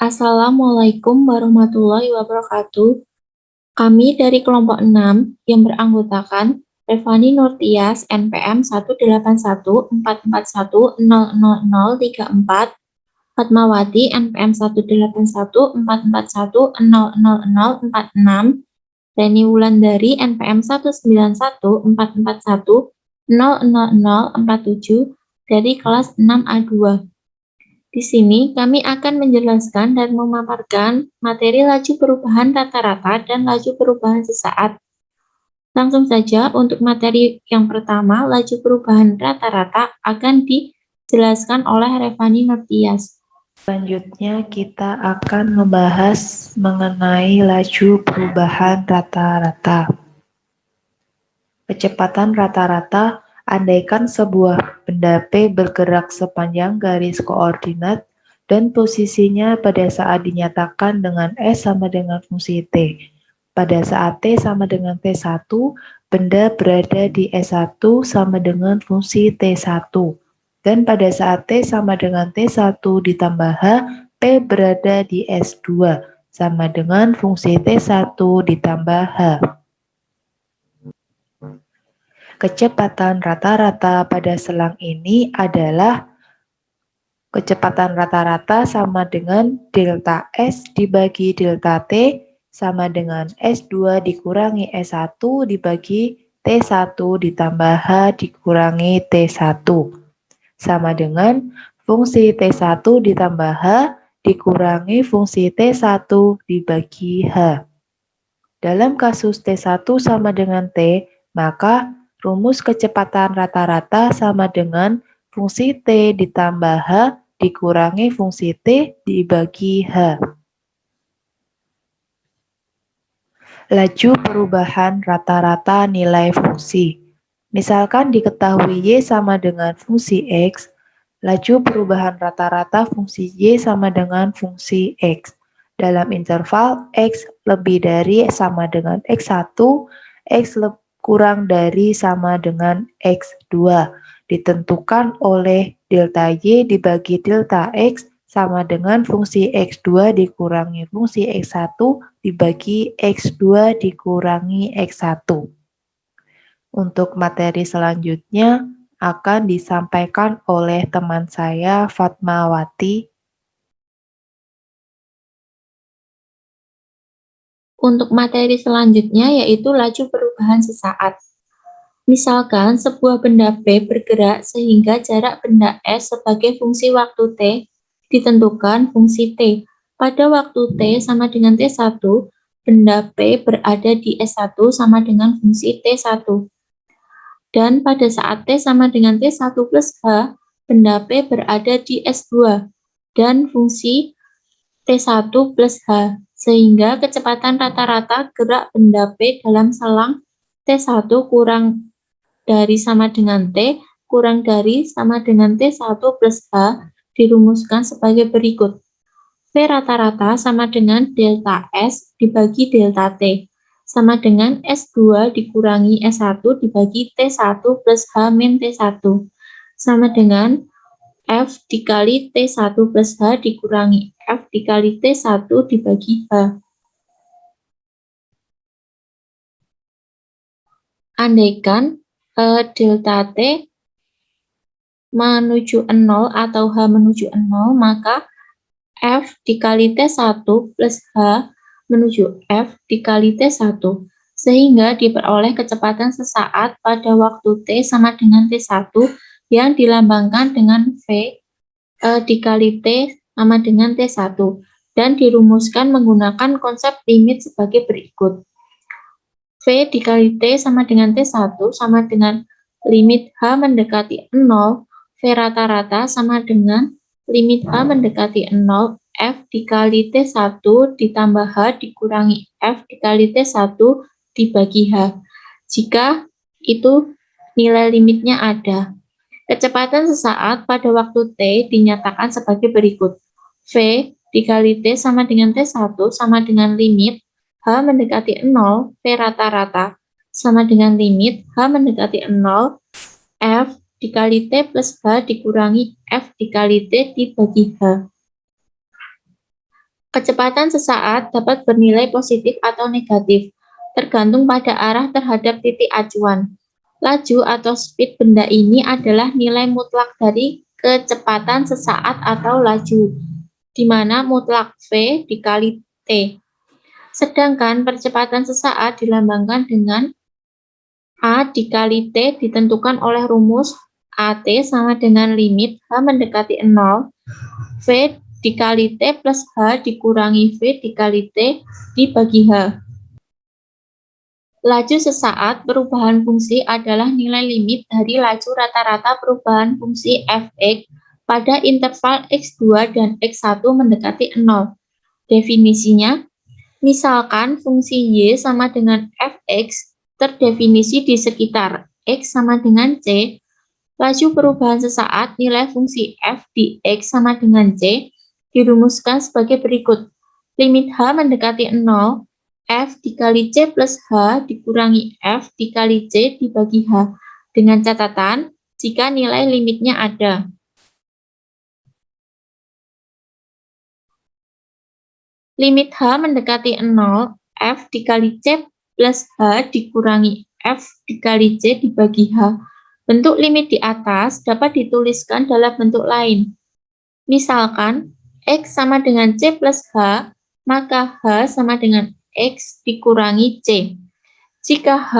Assalamualaikum warahmatullahi wabarakatuh. Kami dari kelompok 6 yang beranggotakan Revani Nurtias NPM 18144100034, Fatmawati NPM 18144100046, Reni Wulandari NPM 19144100047 dari kelas 6A2. Di sini kami akan menjelaskan dan memaparkan materi laju perubahan rata-rata dan laju perubahan sesaat. Langsung saja untuk materi yang pertama, laju perubahan rata-rata akan dijelaskan oleh Revani Nurtias. Selanjutnya kita akan membahas mengenai laju perubahan rata-rata. Kecepatan rata-rata, andaikan sebuah benda P bergerak sepanjang garis koordinat dan posisinya pada saat dinyatakan dengan S sama dengan fungsi T. Pada saat T sama dengan T1, benda berada di S1 sama dengan fungsi T1. Dan pada saat T sama dengan T1 ditambah H, P berada di S2 sama dengan fungsi T1 ditambah H. Kecepatan rata-rata pada selang ini adalah kecepatan rata-rata sama dengan delta S dibagi delta T sama dengan S2 dikurangi S1 dibagi T1 ditambah H dikurangi T1 sama dengan fungsi T1 ditambah H dikurangi fungsi T1 dibagi H. Dalam kasus T1 sama dengan T, maka rumus kecepatan rata-rata sama dengan fungsi T ditambah H dikurangi fungsi T dibagi H. Laju perubahan rata-rata nilai fungsi. Misalkan diketahui Y sama dengan fungsi X, laju perubahan rata-rata fungsi Y sama dengan fungsi X. Dalam interval X lebih dari sama dengan X1, X kurang dari sama dengan X2 ditentukan oleh delta Y dibagi delta X sama dengan fungsi X2 dikurangi fungsi X1 dibagi X2 dikurangi X1. Untuk materi selanjutnya akan disampaikan oleh teman saya Fatmawati. Untuk materi selanjutnya yaitu laju perubahan sesaat. Misalkan sebuah benda P bergerak sehingga jarak benda S sebagai fungsi waktu T ditentukan fungsi T. Pada waktu T sama dengan T1, benda P berada di S1 sama dengan fungsi T1. Dan pada saat T sama dengan T1 plus H, benda P berada di S2 dan fungsi T1 plus H, sehingga kecepatan rata-rata gerak benda P dalam selang T1 kurang dari sama dengan T kurang dari sama dengan T1 plus H dirumuskan sebagai berikut. V rata-rata sama dengan delta S dibagi delta T, sama dengan S2 dikurangi S1 dibagi T1 plus H min T1, sama dengan F dikali T1 plus H dikurangi F dikali T1 dibagi H. Andaikan delta T menuju 0 atau H menuju 0, maka F dikali T1 plus H menuju F dikali T1, sehingga diperoleh kecepatan sesaat pada waktu T sama dengan T1 yang dilambangkan dengan V dikali T sama dengan T1 dan dirumuskan menggunakan konsep limit sebagai berikut. V dikali T sama dengan T1 sama dengan limit H mendekati 0, V rata-rata sama dengan limit H mendekati 0, F dikali T1 ditambah H dikurangi F dikali T1 dibagi H. Jika itu nilai limitnya ada. Kecepatan sesaat pada waktu T dinyatakan sebagai berikut. V dikali T sama dengan T1 sama dengan limit H mendekati 0, V rata-rata sama dengan limit H mendekati 0, F dikali T plus H dikurangi F dikali T dibagi H. Kecepatan sesaat dapat bernilai positif atau negatif, tergantung pada arah terhadap titik acuan. Laju atau speed benda ini adalah nilai mutlak dari kecepatan sesaat atau laju, di mana mutlak V dikali T. Sedangkan percepatan sesaat dilambangkan dengan A dikali T ditentukan oleh rumus AT sama dengan limit H mendekati 0, V dikali T plus H dikurangi V dikali T dibagi H. Laju sesaat perubahan fungsi adalah nilai limit dari laju rata-rata perubahan fungsi f(x) pada interval x2 dan x1 mendekati 0. Definisinya, misalkan fungsi y sama dengan f(x) terdefinisi di sekitar x sama dengan c, laju perubahan sesaat nilai fungsi f di x sama dengan c dirumuskan sebagai berikut. Limit h mendekati 0, f dikali c plus h dikurangi f dikali c dibagi h, dengan catatan jika nilai limitnya ada. Limit h mendekati 0, f dikali c plus h dikurangi f dikali c dibagi h. Bentuk limit di atas dapat dituliskan dalam bentuk lain. Misalkan, x sama dengan c plus h, maka h sama dengan x dikurangi c. Jika h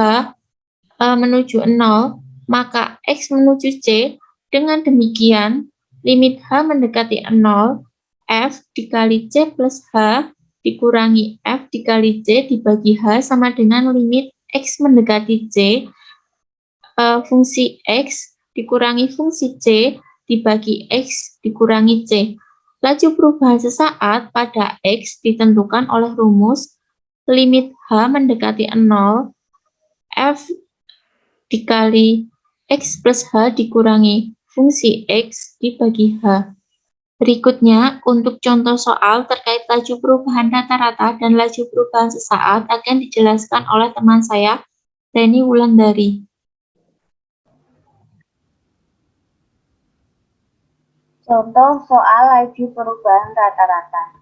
menuju 0, maka x menuju c. Dengan demikian, limit h mendekati 0, f dikali c plus h dikurangi f dikali c dibagi h sama dengan limit x mendekati c, fungsi x dikurangi fungsi c dibagi x dikurangi c. Laju perubahan sesaat pada x ditentukan oleh rumus limit h mendekati 0, f dikali x plus h dikurangi fungsi x dibagi h. Berikutnya, untuk contoh soal terkait laju perubahan rata-rata dan laju perubahan sesaat akan dijelaskan oleh teman saya, Reni Wulandari. Contoh soal laju perubahan rata-rata.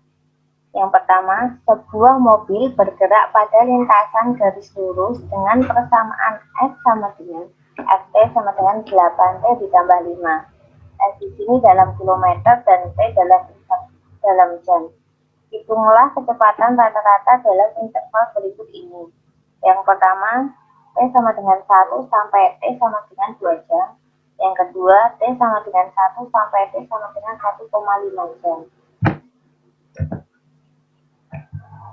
Yang pertama, sebuah mobil bergerak pada lintasan garis lurus dengan persamaan F sama dengan Ft sama dengan 8T ditambah 5. F di sini dalam kilometer dan T dalam jam. Hitunglah kecepatan rata-rata dalam interval berikut ini. Yang pertama, T sama dengan 1 sampai T sama dengan 2 jam. Yang kedua, T sama dengan 1 sampai T sama dengan 1,5 jam.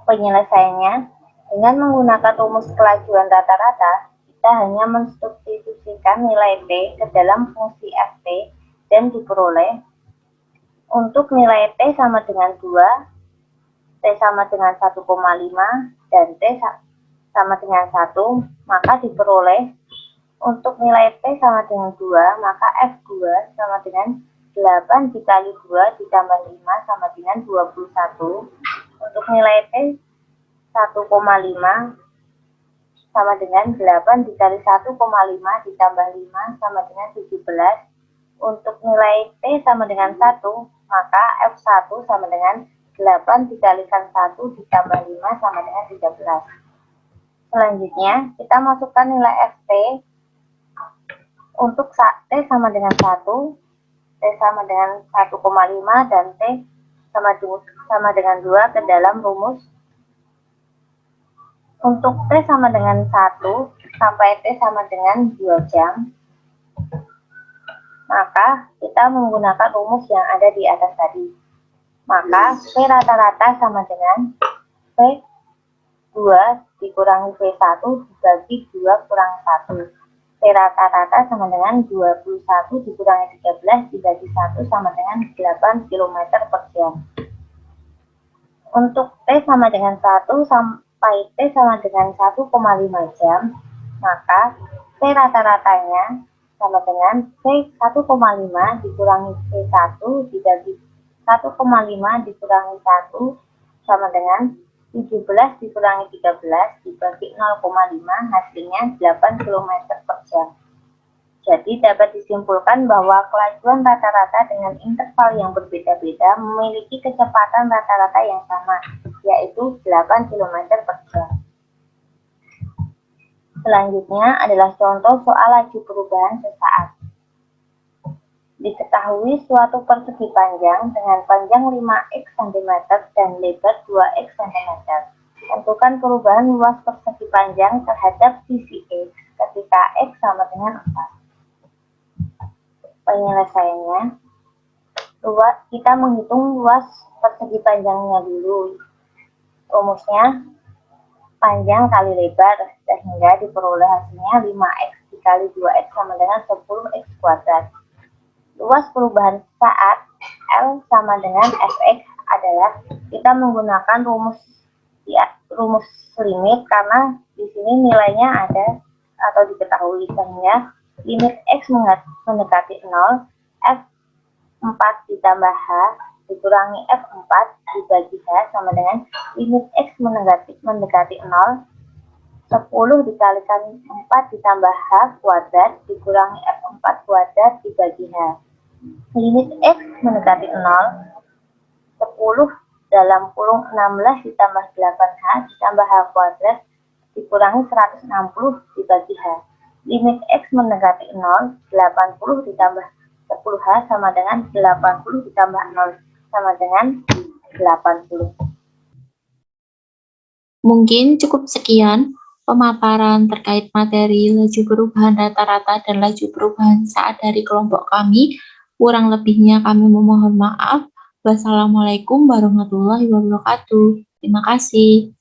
Penyelesaiannya, dengan menggunakan rumus kelajuan rata-rata, kita hanya mensubstitusikan nilai T ke dalam fungsi Ft dan diperoleh untuk nilai T sama dengan 2, T sama dengan 1,5, dan T sama dengan 1, maka diperoleh untuk nilai T sama dengan 2, maka F2 sama dengan 8 dikali 2 ditambah 5 sama dengan 21. Untuk nilai T 1,5 sama dengan 8 dikali 1,5 ditambah 5 sama dengan 17. Untuk nilai T sama dengan 1, maka F1 sama dengan 8 dikalikan 1 ditambah 5 sama dengan 13. Selanjutnya, kita masukkan nilai Ft untuk T sama dengan 1, T sama dengan 1,5, dan T sama dengan 2 ke dalam rumus. Untuk T sama dengan 1 sampai T sama dengan 2 jam, maka kita menggunakan rumus yang ada di atas tadi. Maka V rata-rata sama dengan V2 dikurangi V1 dibagi 2 kurang 1. V rata-rata sama dengan 21 dikurangi 13 dibagi 1 sama dengan 8 km per jam. Untuk T sama dengan 1 sampai T sama dengan 1,5 jam, maka V rata-ratanya sama dengan V1,5 dikurangi V1 dibagi 1,5 dikurangi 1 sama dengan 17 dikurangi 13 dibagi 0,5, hasilnya 8 km per jam. Jadi dapat disimpulkan bahwa kelajuan rata-rata dengan interval yang berbeda-beda memiliki kecepatan rata-rata yang sama, yaitu 8 km per jam. Selanjutnya adalah contoh soal laju perubahan sesaat. Diketahui suatu persegi panjang dengan panjang 5x cm dan lebar 2x cm. Tentukan perubahan luas persegi panjang terhadap sisi x ketika x sama dengan 4. Penyelesaiannya, kita menghitung luas persegi panjangnya dulu. Rumusnya, panjang kali lebar, sehingga diperoleh hasilnya 5x dikali 2x sama dengan 10x kuadrat. Luas perubahan saat L sama dengan Fx adalah kita menggunakan rumus limit karena di sini nilainya ada atau diketahui, sehingga limit x mendekati 0, F4 ditambah H dikurangi F4 dibagi H sama dengan limit x mendekati 0, 10 dikalikan 4 ditambah H kuadrat dikurangi F4 kuadrat dibagi H. Limit x mendekati 0, 10 dalam kurung 16 ditambah 8H ditambah H kuadrat dikurangi 160 dibagi H. Limit x mendekati 0, 80 ditambah 10H sama dengan 80 ditambah 0 sama dengan 80. Mungkin cukup sekian pemaparan terkait materi laju perubahan rata-rata dan laju perubahan saat dari kelompok kami. Kurang lebihnya kami memohon maaf. Wassalamualaikum warahmatullahi wabarakatuh. Terima kasih.